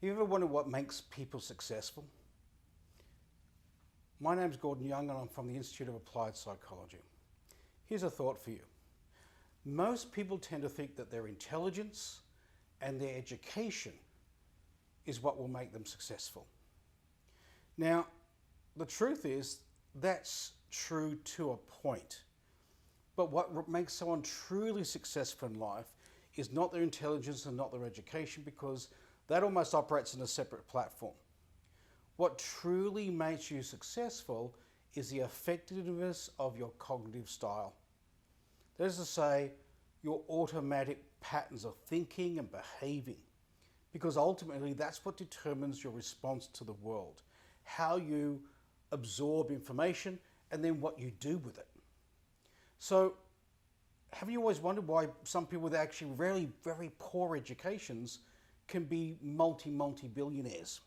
You ever wonder what makes people successful? My name's Gordon Young and I'm from the Institute of Applied Psychology. Here's a thought for you. Most people tend to think that their intelligence and their education is what will make them successful. Now, the truth is that's true to a point. But what makes someone truly successful in life is not their intelligence and not their education, because that almost operates in a separate platform. What truly makes you successful is the effectiveness of your cognitive style. That is to say, your automatic patterns of thinking and behaving. Because ultimately that's what determines your response to the world. How you absorb information and then what you do with it. So, have you always wondered why some people with actually really very poor educations can be multi-billionaires?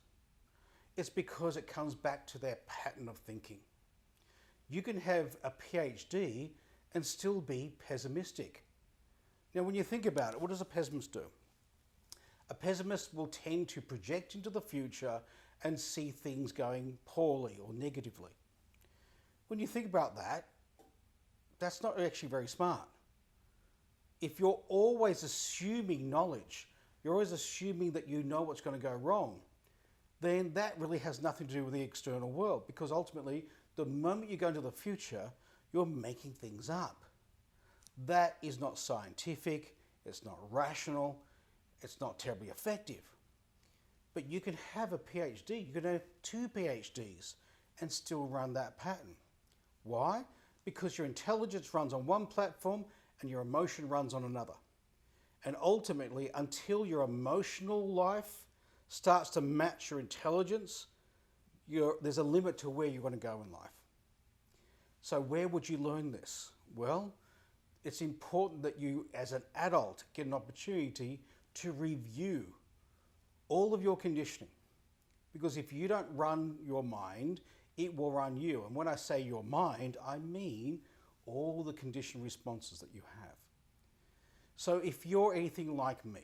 It's because it comes back to their pattern of thinking. You can have a PhD and still be pessimistic. Now, when you think about it, what does a pessimist do? A pessimist will tend to project into the future and see things going poorly or negatively. When you think about that, that's not actually very smart. If you're always assuming knowledge, you're always assuming that you know what's going to go wrong, then that really has nothing to do with the external world, because ultimately, the moment you go into the future, you're making things up. That is not scientific, it's not rational, it's not terribly effective. But you can have a PhD, you can have 2 PhDs and still run that pattern. Why? Because your intelligence runs on one platform and your emotion runs on another. And ultimately, until your emotional life starts to match your intelligence, there's a limit to where you're going to go in life. So where would you learn this? Well, it's important that you, as an adult, get an opportunity to review all of your conditioning. Because if you don't run your mind, it will run you. And when I say your mind, I mean all the conditioned responses that you have. So if you're anything like me,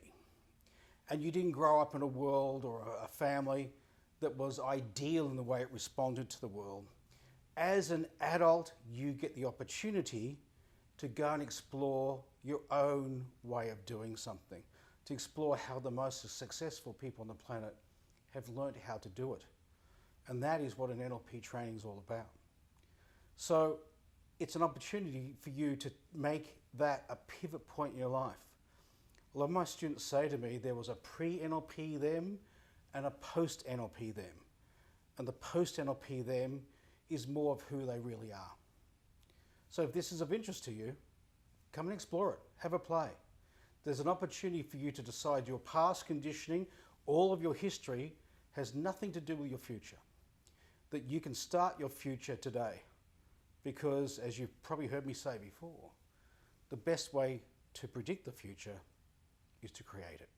and you didn't grow up in a world or a family that was ideal in the way it responded to the world, as an adult, you get the opportunity to go and explore your own way of doing something, to explore how the most successful people on the planet have learned how to do it. And that is what an NLP training is all about. So it's an opportunity for you to make that a pivot point in your life. A lot of my students say to me there was a pre-NLP them and a post-NLP them. And the post-NLP them is more of who they really are. So if this is of interest to you, come and explore it, have a play. There's an opportunity for you to decide your past conditioning, all of your history has nothing to do with your future. That you can start your future today. Because, as you've probably heard me say before, the best way to predict the future is to create it.